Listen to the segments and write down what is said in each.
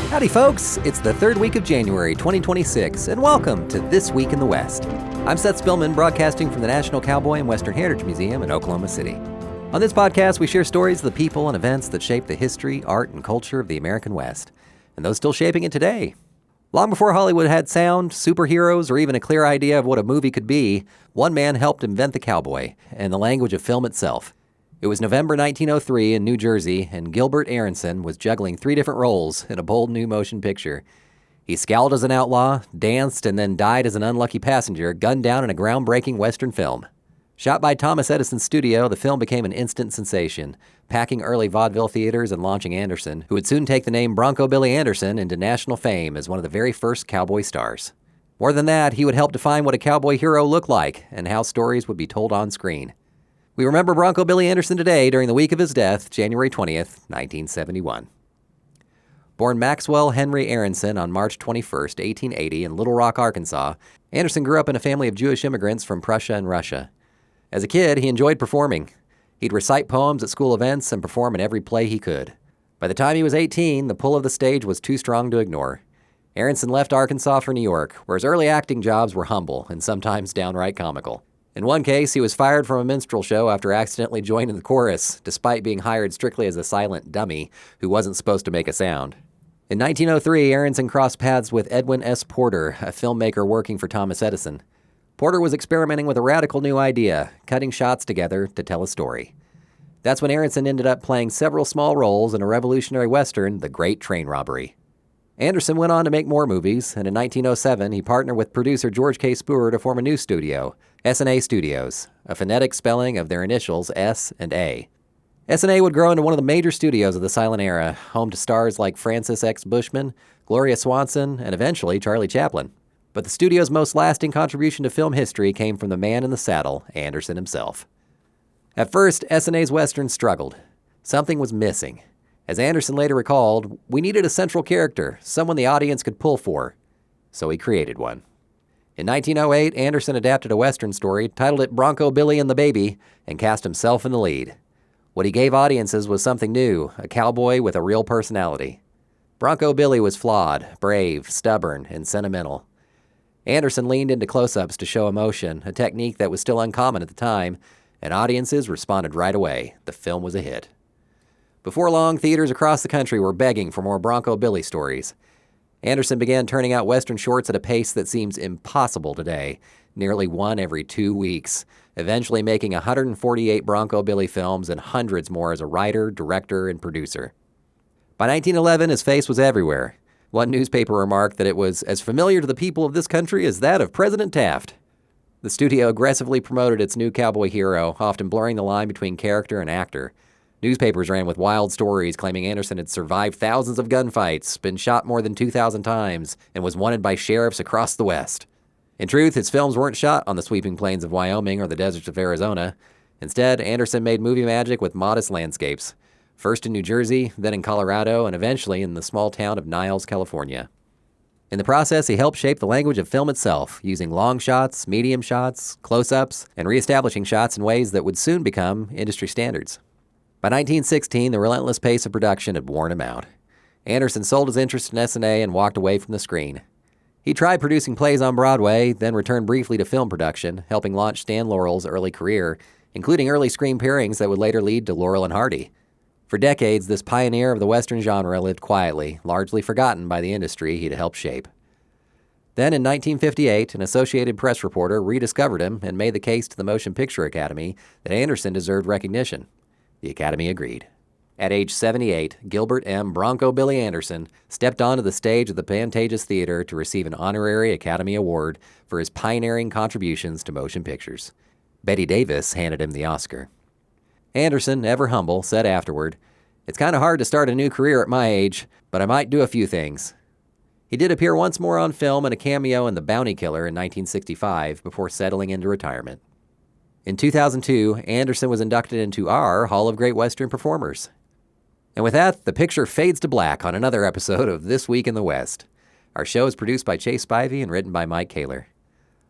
Howdy folks, it's the third week of January 2026, and welcome to This Week in the West. I'm Seth Spillman, broadcasting from the National Cowboy and Western Heritage Museum in Oklahoma City. On this podcast, we share stories of the people and events that shape the history, art, and culture of the American West, and those still shaping it today. Long before Hollywood had sound, superheroes, or even a clear idea of what a movie could be, one man helped invent the cowboy and the language of film itself. It was November 1903 in New Jersey, and Gilbert Aronson was juggling 3 different roles in a bold new motion picture. He scowled as an outlaw, danced, and then died as an unlucky passenger gunned down in a groundbreaking Western film. Shot by Thomas Edison's studio, the film became an instant sensation, packing early vaudeville theaters and launching Anderson, who would soon take the name Broncho Billy Anderson into national fame as one of the very first cowboy stars. More than that, he would help define what a cowboy hero looked like and how stories would be told on screen. We remember Broncho Billy Anderson today during the week of his death, January 20th, 1971. Born Maxwell Henry Aronson on March 21st, 1880 in Little Rock, Arkansas, Anderson grew up in a family of Jewish immigrants from Prussia and Russia. As a kid, he enjoyed performing. He'd recite poems at school events and perform in every play he could. By the time he was 18, the pull of the stage was too strong to ignore. Aronson left Arkansas for New York, where his early acting jobs were humble and sometimes downright comical. In one case, he was fired from a minstrel show after accidentally joining the chorus, despite being hired strictly as a silent dummy who wasn't supposed to make a sound. In 1903, Aronson crossed paths with Edwin S. Porter, a filmmaker working for Thomas Edison. Porter was experimenting with a radical new idea, cutting shots together to tell a story. That's when Aronson ended up playing several small roles in a revolutionary western, The Great Train Robbery. Anderson went on to make more movies, and in 1907 he partnered with producer George K. Spoorer to form a new studio, Essanay Studios, a phonetic spelling of their initials S and A. Essanay would grow into one of the major studios of the silent era, home to stars like Francis X. Bushman, Gloria Swanson, and eventually Charlie Chaplin. But the studio's most lasting contribution to film history came from the man in the saddle, Anderson himself. At first, Essanay's Western struggled. Something was missing. As Anderson later recalled, we needed a central character, someone the audience could pull for. So he created one. In 1908, Anderson adapted a Western story, titled it Broncho Billy and the Baby, and cast himself in the lead. What he gave audiences was something new, a cowboy with a real personality. Broncho Billy was flawed, brave, stubborn, and sentimental. Anderson leaned into close-ups to show emotion, a technique that was still uncommon at the time, and audiences responded right away. The film was a hit. Before long, theaters across the country were begging for more Broncho Billy stories. Anderson began turning out Western shorts at a pace that seems impossible today, nearly one every 2 weeks, eventually making 148 Broncho Billy films and hundreds more as a writer, director, and producer. By 1911, his face was everywhere. One newspaper remarked that it was as familiar to the people of this country as that of President Taft. The studio aggressively promoted its new cowboy hero, often blurring the line between character and actor. Newspapers ran with wild stories claiming Anderson had survived thousands of gunfights, been shot more than 2,000 times, and was wanted by sheriffs across the West. In truth, his films weren't shot on the sweeping plains of Wyoming or the deserts of Arizona. Instead, Anderson made movie magic with modest landscapes, first in New Jersey, then in Colorado, and eventually in the small town of Niles, California. In the process, he helped shape the language of film itself, using long shots, medium shots, close-ups, and reestablishing shots in ways that would soon become industry standards. By 1916, the relentless pace of production had worn him out. Anderson sold his interest in Essanay and walked away from the screen. He tried producing plays on Broadway, then returned briefly to film production, helping launch Stan Laurel's early career, including early screen pairings that would later lead to Laurel and Hardy. For decades, this pioneer of the Western genre lived quietly, largely forgotten by the industry he'd helped shape. Then in 1958, an Associated Press reporter rediscovered him and made the case to the Motion Picture Academy that Anderson deserved recognition. The Academy agreed. At age 78, Gilbert M. Broncho Billy Anderson stepped onto the stage of the Pantages Theater to receive an honorary Academy Award for his pioneering contributions to motion pictures. Betty Davis handed him the Oscar. Anderson, ever humble, said afterward, "It's kind of hard to start a new career at my age, but I might do a few things." He did appear once more on film in a cameo in The Bounty Killer in 1965 before settling into retirement. In 2002, Anderson was inducted into our Hall of Great Western Performers. And with that, the picture fades to black on another episode of This Week in the West. Our show is produced by Chase Spivey and written by Mike Kaler.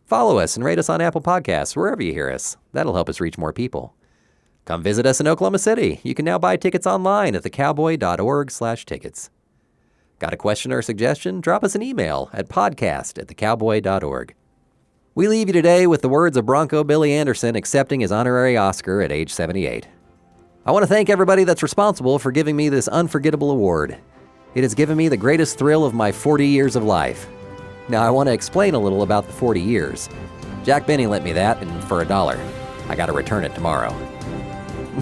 Follow us and rate us on Apple Podcasts, wherever you hear us. That'll help us reach more people. Come visit us in Oklahoma City. You can now buy tickets online at thecowboy.org/tickets. Got a question or suggestion? Drop us an email at podcast@thecowboy.org. We leave you today with the words of Broncho Billy Anderson accepting his honorary Oscar at age 78. I want to thank everybody that's responsible for giving me this unforgettable award. It has given me the greatest thrill of my 40 years of life. Now I want to explain a little about the 40 years. Jack Benny lent me that, and for $1. I got to return it tomorrow.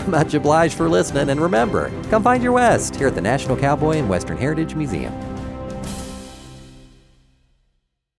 Much obliged for listening, and remember, come find your West here at the National Cowboy and Western Heritage Museum.